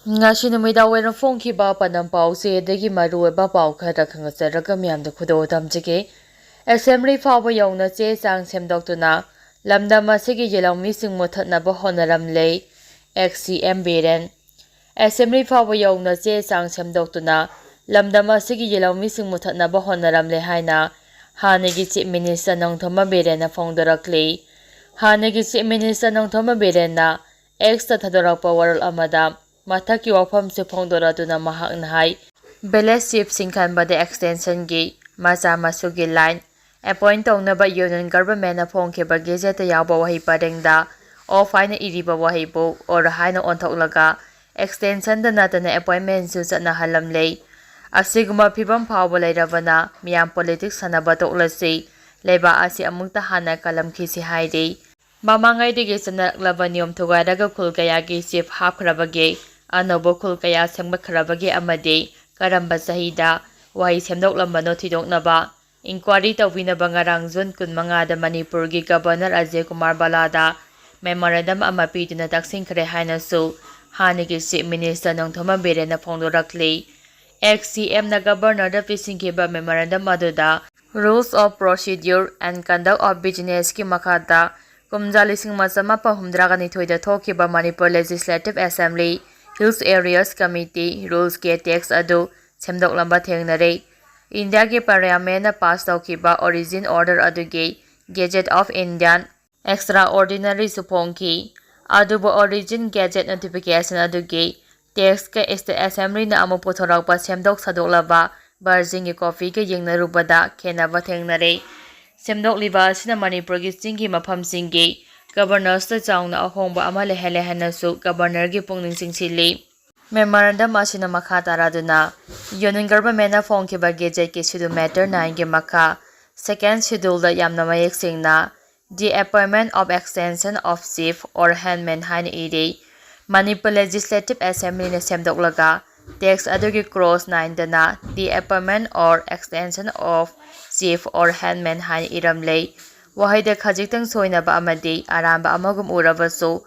Ngasi numidaw phongkiba panam pause degi marueba pau khara khangasaraga myamda khudo damjige assembly fawa yawna che chang semdoktuna lamdam asigi Yelhoumi sing muthatnaba hotnaramle XCM Biren assembly fawa yawna che chang semdoktuna lamdam asigi Yelhoumi sing muthatnaba hotnaramle haina hanagi chief minister nongthoma Biren na phongdorakle hanagi chief minister nongthoma Biren na X ta thadorakpa waral amada Mathaki wafam se phongdora tuna mahak nahai Beles chief singkhan bade extension gi macha masu gi line appoint tongna ba union government na phongke ba gazette yawa wahi parengda of haina iriba wahi bo or haina onthoklaga extension da natana appointment su chana halamle asiguma phibam phawba leirabana miyam politics sanaba toklasi leba asi amukta hana kalam khisi haide mamangai dige sanaklaba niyom thugaraga khulkaya gi chief hapkrabage Anobo khul kaya sengmakhrabagi amade karamba sahida wahi semdoklambano thidoknaba inquiry tawinaba ngarang June 15 da Manipur gi governor Ajay Kumar Balada memorandum ama piduna taksingkhre haina su hanigi chief minister nongthoma Biren na phongdorakle XCM na governor da pisingkiba memorandum aduda rules of procedure and conduct of business ki makhada kumjalising masama pahumdragani thoida thokiba Manipur Legislative Assembly Hills Areas Committee Rules ke text adu semdoklamba thengnare India ke Parliament na pass tawkiba Origin Order adu ge Gazette of Indian Extraordinary suphongki adu bo Origin Gazette notification adu ge text ke State Assembly na amu pothorakpa semdok sadoklaba version ge copy ke yengnarubada khenaba thengnare semdokliba asina Manipur gi chingi mafam singi Governors ta chawna ahongba ama lehana su governor gi pungning singsili memorandum asina makha taraduna union government na phongkiba gazette ki schedule matter 9 gi makha second schedule da yamna mayek singna the appointment of extension of chief or handman hain ide Manipur Legislative Assembly na semdoklaga text adugi cross 9 dana the appointment or extension of chief or handman hain iramle Wahida khajitang soinaba amadi aramba amagum urabasu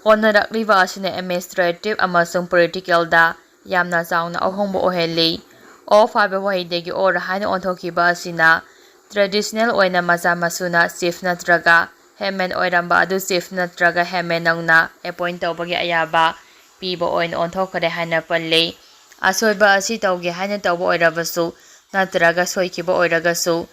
honorakliba asina administrative amasung political da yamna chawna ahongba oheli of haiba wahidagi or haina onthokiba asina traditional oina macha masuna chief natraga hemen oiramba adu chief natraga hemen nangna appoint tawbagi ayaba piba oina onthokhare haina palle asoiba asi tawge haina tawba oirabasu natraga soikiba oiragasu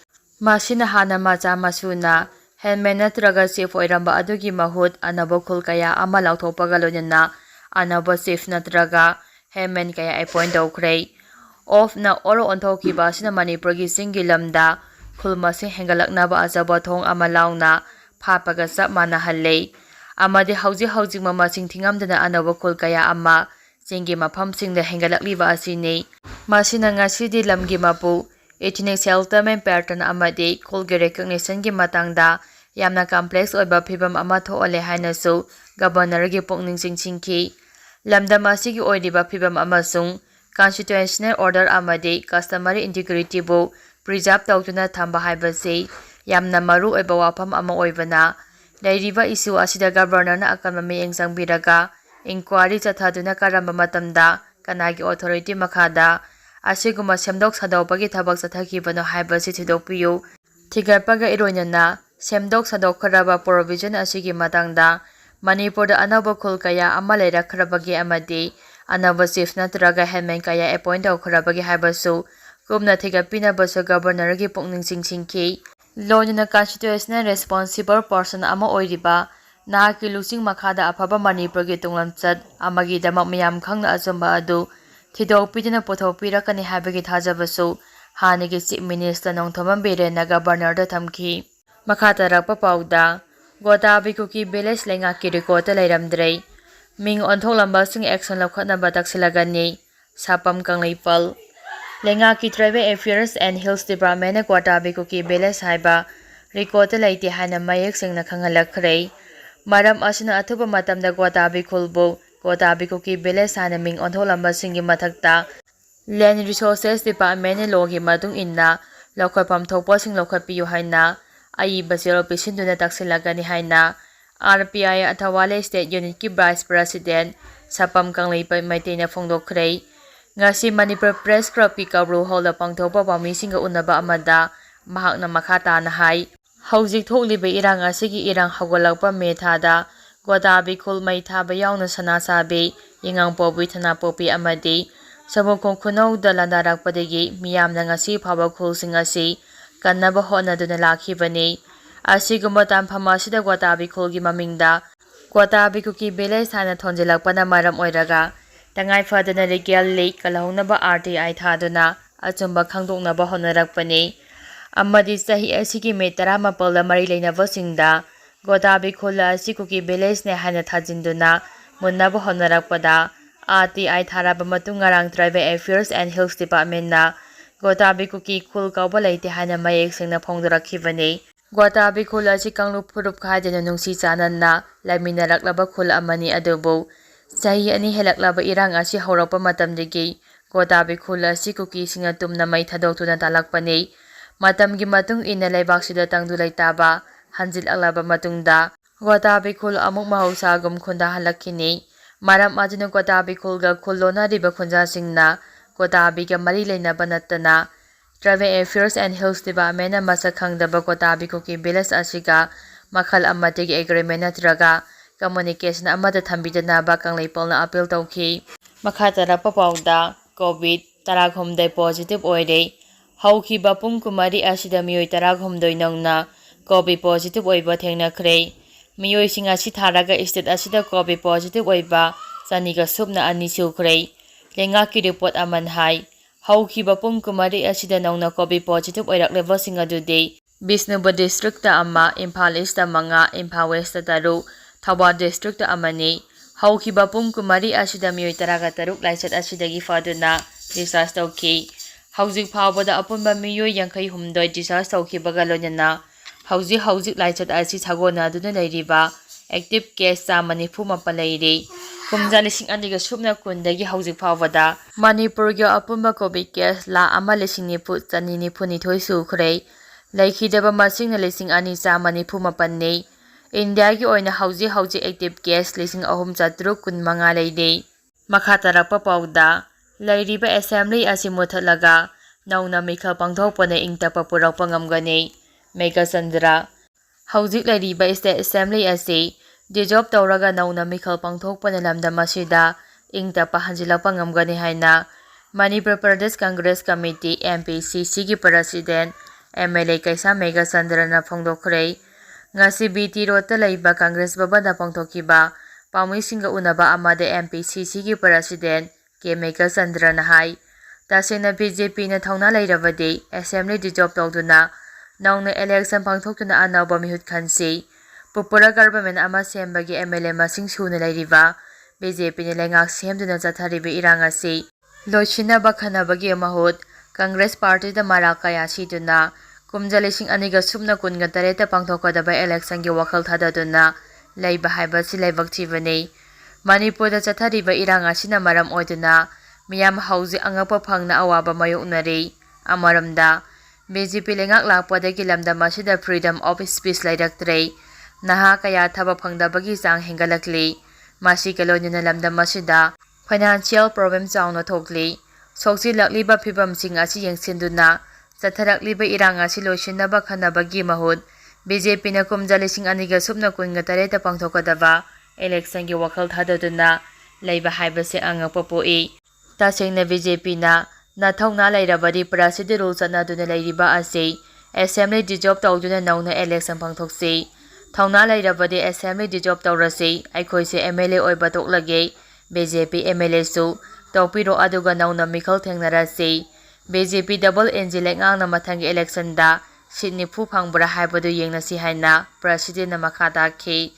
Masina hana macha masuna handman natraga chief oiramba adugi mahut anabo khul kaya ama lauthopaga loinana anabo chief natraga handman kaya appoint tawkhrei of na oro onthokiba sina Manipur gi singilamda khulmasi hengalaknaba ajaba thong ama launa phapaga chap mana halle amadi hauji mama singthingamdana anabo khul kaya ama singi mafam singda hengalakliba asini masina ngasidi lamgi mapu ethnic settlement pattern amadi khulgi recognition gi matangda yamna complex oiba phibam ama thoole haina su governor gi pungning singchingki lamdam asigi oidiba phibam amasung constitutional order amadi customary integrity bu preserve tawtuna thamba haibase yamna maru oiba wafam ama oibana leiriba issue asida governor na akanma meyeng changbiraga inquiry chathaduna karamba matamda kanagi authority makhada asiguma semdok sadawpagi thabak chathakibano haibasi thidokpiyu thigarpaga iroinana semdok sadokhraba provision asigi matangda Manipur da anaba khul kaya ama leirakhrabagi amadi anaba chief natraga handman kaya appoint tawkhrabagi haibasu kumna thigapina basu governor gi pungning singchingki loinana constitutional responsible person ama oiriba nahaki lusing makhada afaba Manipur gi tunglamchat amagi damak miyam khangna achumba adu Thidokpidina pothopirakani habagi thajabasu hanigi chief minister nongthoma Biren na governor da thamki makhatarapa pauda Gwaltabi kuki village leingak ki record leiramdre ming onthoklamba sing action lakhatnaba taksilagani sapam kangleipal leingak ki tribal affairs and hills department na Gwaltabi kuki village haiba record leite hana mayek singna khangalakhrei maram asina athuba matamda Gwaltabi khulbu Gwaltabi kuki village hana ming ontholamba singi mathakta land resources department logi matung inna lokhapam thokpa sing lokhapiyu haina ai basiro pisinduna taksilagani haina RPI Athawale State Unit ki Vice President Sapam Kanglei Maitena Fongdokre Ngasi Manipur Press Clubki Kabru Hall Pangthopa Pamisinga Unaba Amada Mahakna Makata na hai Hauzik Thokliba Irang asigi Irang Hawalakpa Methada Gwaltabi Khul Mai Thaba Yauna Sana Sabi Yingang Pobi Thana Popi Amadi Sabokong Khunau da Landarakpadagi Miyamna ngasi Phaba Khulsing asi Kannaba Hotnaduna Lakhibani Asigumba Tamphama Asida Gwaltabi Khulgi Mamingda Gwaltabi kuki village hana thonjilakpana maram oiraga tangai fadana legal lake kalahunaba RTI thaduna achumba khangdoknaba honarakpani amadi sahi asigi me 18 da mari leinabasingda Gwaltabi khola asi kuki village ne hana thajinduna munnaba honarakpada RTI tharaba matung ngarang tribal affairs and health department na Gwaltabi kuki khul kauba leite hana mayek singna phongdorakhibani Gwaltabi khul asi kanglup phurup khaidena nungsi chananna laminaраklaba khul amani adubu sahi ani helaklaba irang asi haurakpa matamdagi Gwaltabi khul asi kuki singa tumna mai thadoktuna talakpani matamgi matung ina laibaksida tangdu laitaba hanjil aklaba matungda Gwaltabi khul amuk mahausagum khunda halakkini maram ajinu Gwaltabi khulga khullona riba khunja singna Gwaltabi ga mari leinaba nattana Travel Affairs and Health Department masak khangdaba Gwaltabi kuki village asiga makhal amategi agreement natraga communication amada thambidanaba Kangleipolna appeal tawki makhatara papawda COVID 19 positive oire haukiba pung kumari asida miyoi 19 nongna COVID positive oiba thengnakhre miyoi singa si tharaga state asida COVID positive oiba chaniga subna ani sukhre leingak ki report aman hai haukiba pung kumari asida nongna COVID positive oirakleba singa dudi Bishnupur district ta ama Imphal East ta manga Imphal West ta taru Thawar district ta amani haukiba pung kumari asida miyoi 13 laisat asidagi faduna discharge tawki hauzik phawbada apunba miyoi 63 discharge tawkibaga loinana hauzik laisat asi sagona duna leiriba active case chamani phumapa leiri kumja lising aniga subna kundagi hauzik phawbada Manipurga apunba COVID case la ama lising nipu chani nipu nithoi sukhre Laikhidaba masing na lising ani chamani phumapani India gi oina hauji active case lising ahum chatruk kun manga leide makhatarapa pawda leiriba assembly asi muthatlaga nauna mikhal pangthokpane ingtapa purakpa ngamgani Mega Chandra hauji leiriba state assembly asi dissolve tawraga nauna mikhal pangthokpane lamdam asida ingtapa hanjilakpa ngamgani haina Manipur Pradesh Congress Committee MPCC gi president MLA Kaisa Mega Chandra na phongdokhrei ngasi BT Road ta leiba Congress babada pangthokiba pamuisinga unaba amade MPCC gi president K Mega Chandra na hai tasena BJP na thongna leirabadi assembly dissolve tawduna naungna election pangthokuna anaba mihut khansi pupura government ama sembagi MLA masing suna leiriba BJP ne leingak semduna chatharibe irangasi lochina bakhanabagi mahut Congress Party da marakaya siduna kumja lising aniga subna kunga tareta pangthokadaba election gi wakhal thadaduna leiba haibasi leibakthibani Manipur da chathariba iranga sina maram oiduna miyam hauji angapa phangna awaba mayoknari amaramda BJP lengak lakpadagi lamdam asida freedom of speech leiraktre naha kaya thaba phangdabagi chang hengalakli masi kalonina lamdam asida financial problem chawna thokli Sokji lakliba phibam sing asi yengsinduna chatharakliba irang asi loisinaba khanabagi mahut BJP na kumja lising aniga subna kunga tareta pangthokadaba election gi wakhal thadaduna leiba haibase angakpa poi tasengna BJP na nathongna leirabadi president rule chanaduna leiriba asi assembly dissolve tawduna nauna election pangthokse thongna leirabadi assembly dissolve tawrasi aikhoise MLA oiba toklage BJP MLA su Tawpiro aduga nauna mikhal thengnarasi BJP double engine lengang mathangi election da Sydney phu phangbra haibadu yengnasi haina president na makhata khi